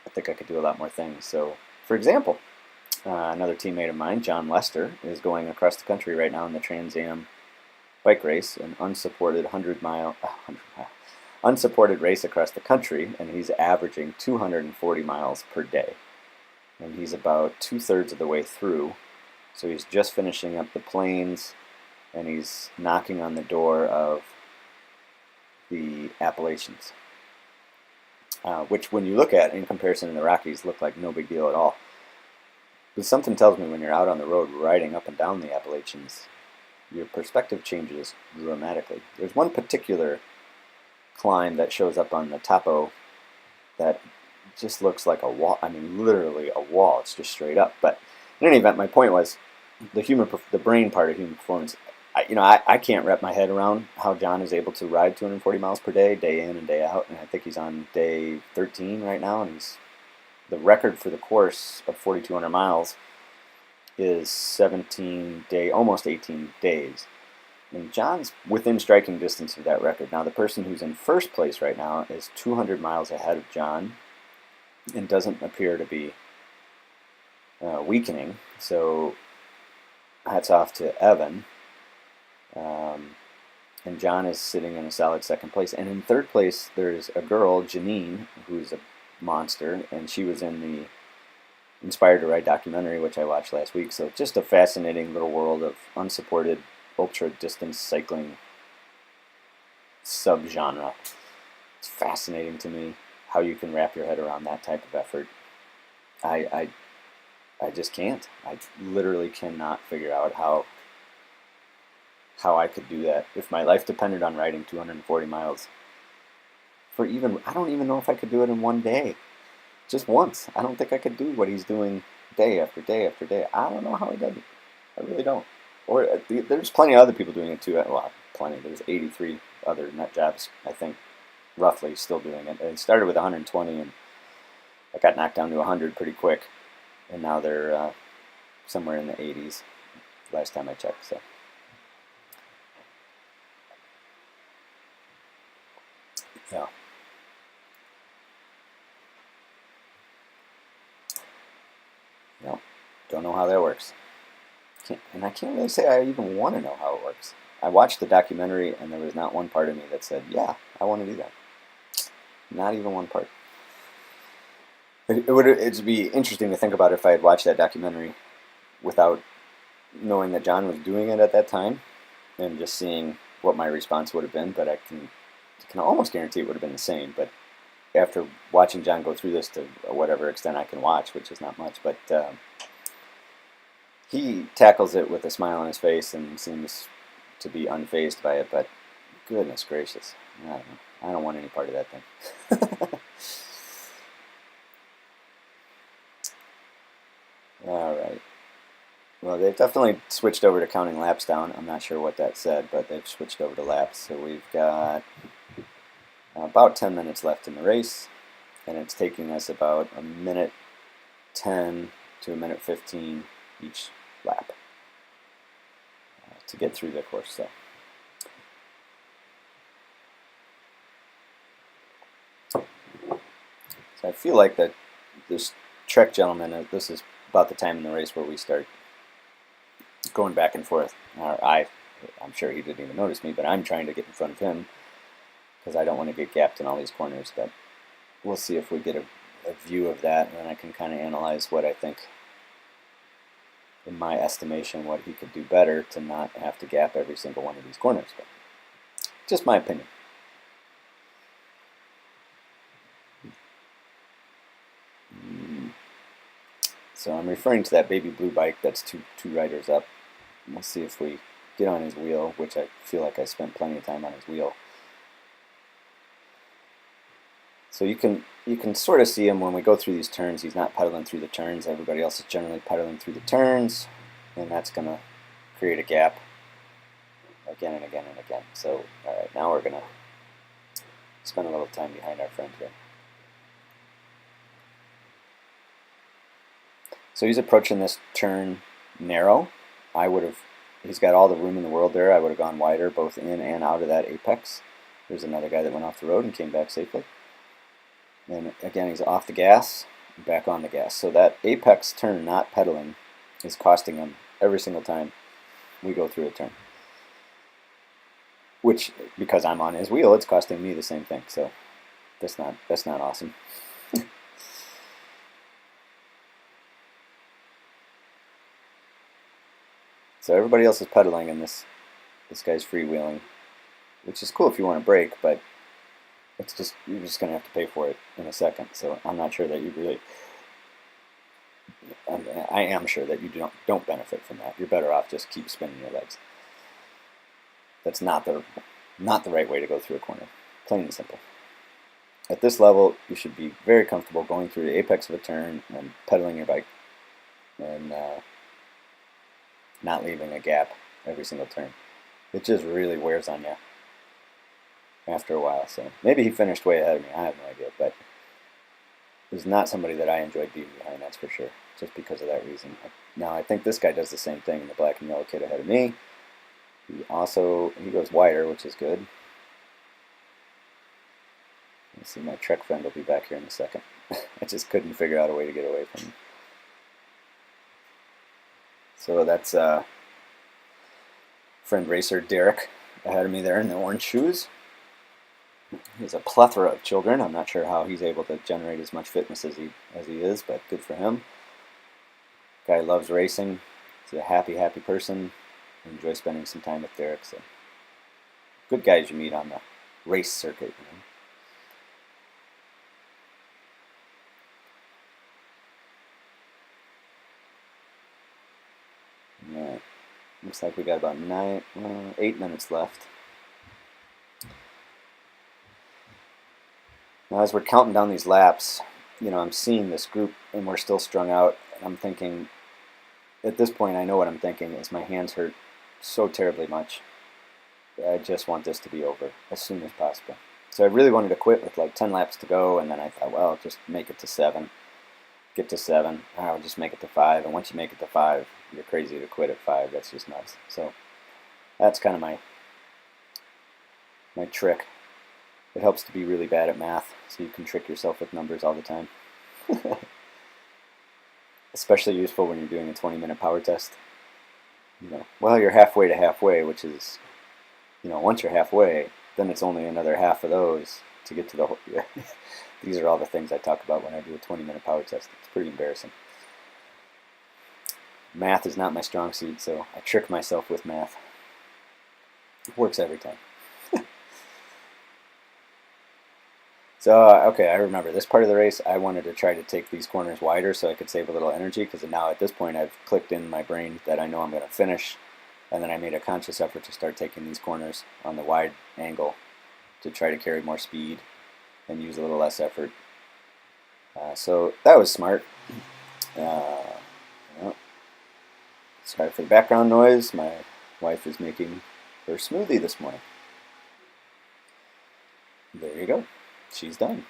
I think I could do a lot more things. So, for example, another teammate of mine, John Lester, is going across the country right now in the Trans Am bike race, an unsupported unsupported race across the country, and he's averaging 240 miles per day. And he's about 2/3 of the way through, so he's just finishing up the plains, and he's knocking on the door of the Appalachians, which when you look at in comparison to the Rockies look like no big deal at all. But something tells me when you're out on the road riding up and down the Appalachians, your perspective changes dramatically. There's one particular climb that shows up on the topo that just looks like a wall. I mean, literally a wall. It's just straight up. But in any event, my point was the brain part of human performance. I can't wrap my head around how John is able to ride 240 miles per day in and day out. And I think he's on day 13 right now, and the record for the course of 4,200 miles is almost 18 days. And John's within striking distance of that record. Now, the person who's in first place right now is 200 miles ahead of John and doesn't appear to be weakening. So, hats off to Evan. And John is sitting in a solid second place. And in third place, there's a girl, Janine, who's a monster, and she was in the Inspired to Ride documentary, which I watched last week. So just a fascinating little world of unsupported ultra-distance cycling subgenre. It's fascinating to me how you can wrap your head around that type of effort. I just can't. I literally cannot figure out how I could do that. If my life depended on riding 240 miles, I don't even know if I could do it in one day. Just once. I don't think I could do what he's doing day after day after day. I don't know how he does it. I really don't. Or there's plenty of other people doing it too. Well, plenty. There's 83 other nut jobs, I think, roughly still doing it. It started with 120, and I got knocked down to 100 pretty quick. And now they're somewhere in the 80s last time I checked. So. Yeah. No, don't know how that works. And I can't really say I even want to know how it works. I watched the documentary, and there was not one part of me that said, yeah, I want to do that. Not even one part. It'd be interesting to think about if I had watched that documentary without knowing that John was doing it at that time, and just seeing what my response would have been. But I can almost guarantee it would have been the same. But after watching John go through this to whatever extent I can watch, which is not much, but he tackles it with a smile on his face and seems to be unfazed by it. But goodness gracious, I don't know. I don't want any part of that thing. All right. Well, they've definitely switched over to counting laps down. I'm not sure what that said, but they've switched over to laps. So we've got about 10 minutes left in the race, and it's taking us about a minute 10 to a minute 15 each lap to get through the course. So I feel like that this Trek gentleman, this is about the time in the race where we start going back and forth. I'm sure he didn't even notice me, but I'm trying to get in front of him because I don't want to get gapped in all these corners. But we'll see if we get a view of that, and then I can kind of analyze what I think, in my estimation, what he could do better to not have to gap every single one of these corners. But just my opinion. So I'm referring to that baby blue bike that's two riders up. We'll see if we get on his wheel, which I feel like I spent plenty of time on his wheel. So you can sort of see him when we go through these turns. He's not pedaling through the turns. Everybody else is generally pedaling through the turns, and that's going to create a gap again and again and again. So, all right, now we're going to spend a little time behind our friend here. So he's approaching this turn narrow. He's got all the room in the world there. I would have gone wider, both in and out of that apex. There's another guy that went off the road and came back safely. And again, he's off the gas, back on the gas. So that apex turn not pedaling is costing him every single time we go through a turn. Which, because I'm on his wheel, it's costing me the same thing. So that's not awesome. So everybody else is pedaling, and this guy's freewheeling, which is cool if you want to brake, but you're just going to have to pay for it in a second. So I'm not sure that you really. I am sure that you don't benefit from that. You're better off just keep spinning your legs. That's not the right way to go through a corner. Plain and simple. at this level, you should be very comfortable going through the apex of a turn and pedaling your bike and not leaving a gap every single turn. It just really wears on you after a while. So maybe he finished way ahead of me. I have no idea, but he's not somebody that I enjoyed being behind, that's for sure, just because of that reason. Now, I think this guy does the same thing, the black and yellow kid ahead of me. He goes wider, which is good. Let's see, my Trek friend will be back here in a second. I just couldn't figure out a way to get away from him. So that's friend racer Derek ahead of me there in the orange shoes. He has a plethora of children. I'm not sure how he's able to generate as much fitness as he is, but good for him. Guy loves racing. He's a happy person. I enjoy spending some time with Derek. So good guys you meet on the race circuit, you know. Right. Looks like we got about 8 minutes left. Now, as we're counting down these laps, you know, I'm seeing this group, and we're still strung out. And I'm thinking, at this point, I know what I'm thinking is my hands hurt so terribly much. I just want this to be over as soon as possible. So I really wanted to quit with like 10 laps to go, and then I thought, well, just make it to 7. Get to 7. I'll just make it to 5. And once you make it to 5, you're crazy to quit at 5. That's just nuts. So that's kind of my trick. It helps to be really bad at math, so you can trick yourself with numbers all the time. Especially useful when you're doing a 20-minute power test. You know, well, you're halfway to halfway, which is, you know, once you're halfway, then it's only another half of those to get to the whole. These are all the things I talk about when I do a 20-minute power test. It's pretty embarrassing. Math is not my strong suit, so I trick myself with math. It works every time. So, okay, I remember this part of the race, I wanted to try to take these corners wider so I could save a little energy, because now at this point I've clicked in my brain that I know I'm going to finish, and then I made a conscious effort to start taking these corners on the wide angle to try to carry more speed and use a little less effort. So that was smart. Well, sorry for the background noise. My wife is making her smoothie this morning. There you go. She's done.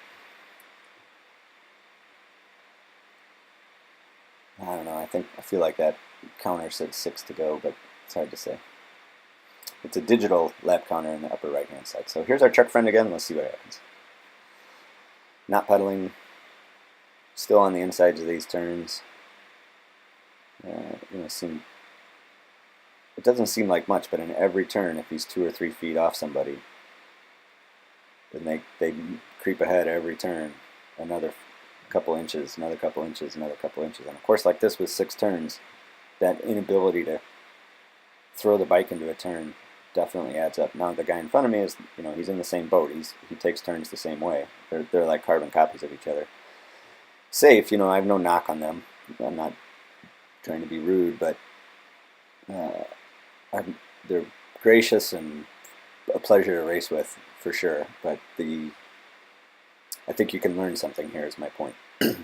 I don't know. I feel like that counter said 6 to go, but it's hard to say. It's a digital lap counter in the upper right-hand side. So here's our truck friend again. Let's see what happens. Not pedaling. Still on the insides of these turns. You know, it doesn't seem like much, but in every turn, if he's 2 or 3 feet off somebody, then they creep ahead every turn, another couple inches, another couple inches, another couple inches. And of course, like this with 6 turns, that inability to throw the bike into a turn definitely adds up. Now the guy in front of me is, you know, he's in the same boat. He takes turns the same way. They're like carbon copies of each other. Safe, you know, I have no knock on them. I'm not trying to be rude, but they're gracious and a pleasure to race with, for sure. But I think you can learn something here is my point. If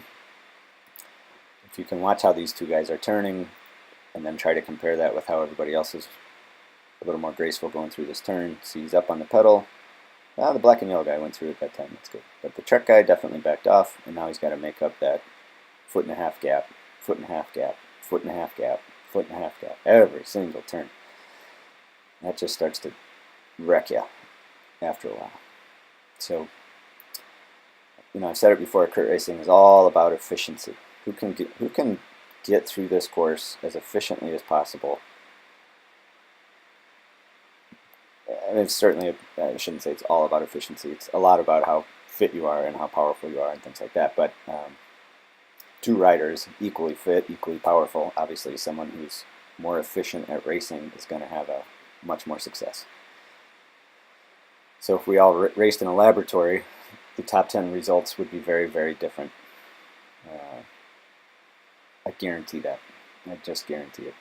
you can watch how these two guys are turning and then try to compare that with how everybody else is a little more graceful going through this turn. See, he's up on the pedal. The black and yellow guy went through at that time. That's good. But the Trek guy definitely backed off, and now he's got to make up that 1.5 gap, 1.5 gap, 1.5 gap, 1.5 gap, every single turn. That just starts to wreck you after a while. So, you know, I've said it before, kart racing is all about efficiency. Who can get through this course as efficiently as possible? And it's certainly, I shouldn't say it's all about efficiency. It's a lot about how fit you are and how powerful you are and things like that. But 2 riders, equally fit, equally powerful, obviously someone who's more efficient at racing is going to have a much more success. So if we all raced in a laboratory, the top 10 results would be very, very different. I guarantee that. I just guarantee it.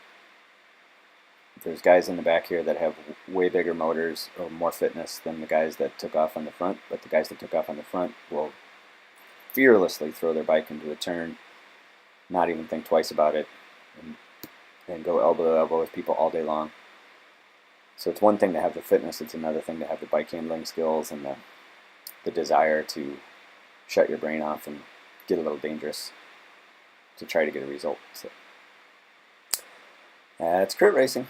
there's guys in the back here that have way bigger motors or more fitness than the guys that took off on the front, but the guys that took off on the front will fearlessly throw their bike into a turn, not even think twice about it, and go elbow to elbow with people all day long. So it's one thing to have the fitness, it's another thing to have the bike handling skills and the desire to shut your brain off and get a little dangerous to try to get a result. So that's crit racing.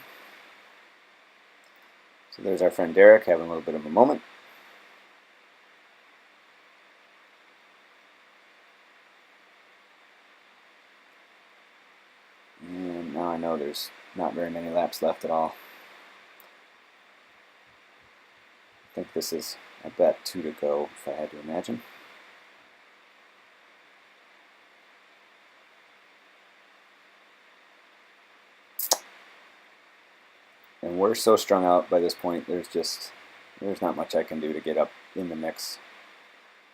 So there's our friend Derek having a little bit of a moment. And now I know there's not very many laps left at all. I think this is, I bet, 2 to go if I had to imagine. And we're so strung out by this point, there's not much I can do to get up in the mix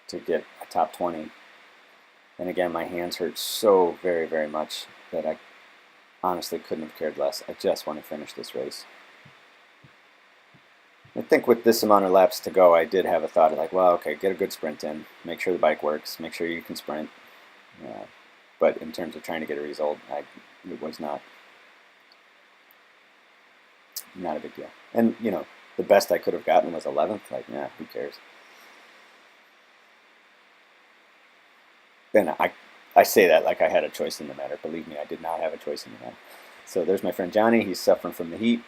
to get a top 20. And again, my hands hurt so very, very much that I honestly couldn't have cared less. I just want to finish this race. I think with this amount of laps to go, I did have a thought of like, well, okay, get a good sprint in, make sure the bike works, make sure you can sprint. But in terms of trying to get a result, it was not a big deal. And, you know, the best I could have gotten was 11th. Like, nah, who cares? And I say that like I had a choice in the matter. Believe me, I did not have a choice in the matter. So there's my friend Johnny. He's suffering from the heat.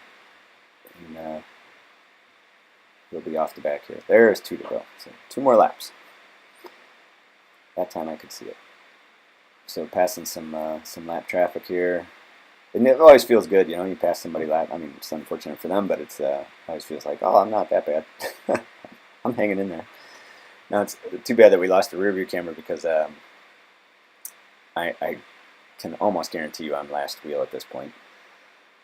And he'll be off the back here. There's 2 to go. So 2 more laps. That time I could see it. So passing some lap traffic here. And it always feels good, you know, you pass somebody lap. I mean, it's unfortunate for them, but it's always feels like, oh, I'm not that bad. I'm hanging in there. Now, it's too bad that we lost the rear view camera because I can almost guarantee you I'm last wheel at this point.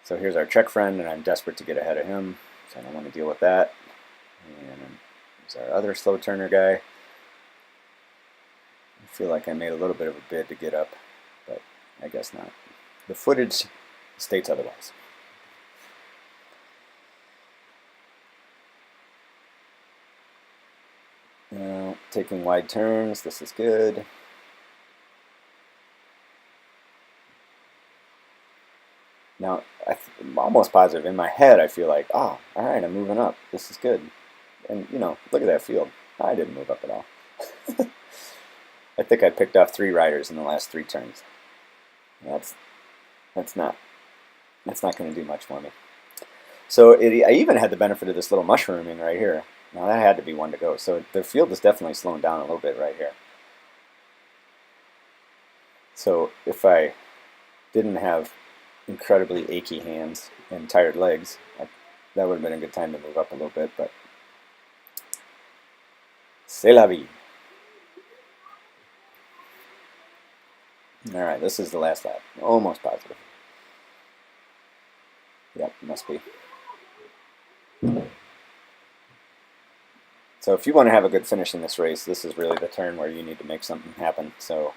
So here's our Trek friend, and I'm desperate to get ahead of him, so I don't want to deal with that. And here's our other slow turner guy. I feel like I made a little bit of a bid to get up, but I guess not. The footage states otherwise. Taking wide turns, this is good. Now, I'm almost positive. In my head, I feel like, oh, all right, I'm moving up. This is good. And, you know, look at that field. I didn't move up at all. I think I picked off 3 riders in the last 3 turns. That's not going to do much for me. So I even had the benefit of this little mushrooming right here. Now that had to be 1 to go. So the field is definitely slowing down a little bit right here. So if I didn't have incredibly achy hands and tired legs, that would have been a good time to move up a little bit, but c'est la vie. Alright, this is the last lap. Almost positive. Yep, must be. So if you want to have a good finish in this race, this is really the turn where you need to make something happen. So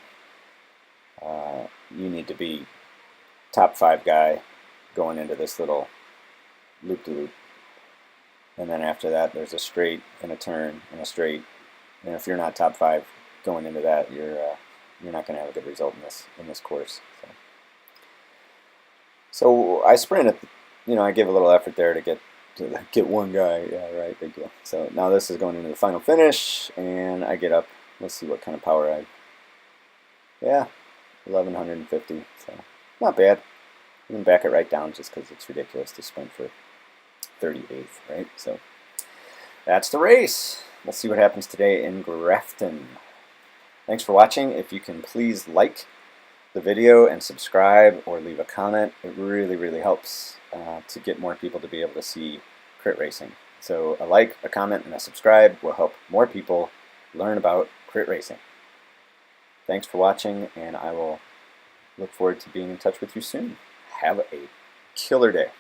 you need to be top 5 guy going into this little loop-de-loop. And then after that, there's a straight and a turn and a straight. And if you're not top 5 going into that, you're not going to have a good result in this course. So I sprinted. You know, I gave a little effort there to get 1 guy. Yeah, right, big deal. So now this is going into the final finish, and I get up. Let's see what kind of power I. Yeah, 1150. So not bad. I'm going to back it right down just because it's ridiculous to sprint for 38th, right? So that's the race. We'll see what happens today in Grafton. Thanks for watching. If you can please like the video and subscribe or leave a comment, it really, really helps to get more people to be able to see crit racing. So a like, a comment, and a subscribe will help more people learn about crit racing. Thanks for watching, and I will look forward to being in touch with you soon. Have a killer day.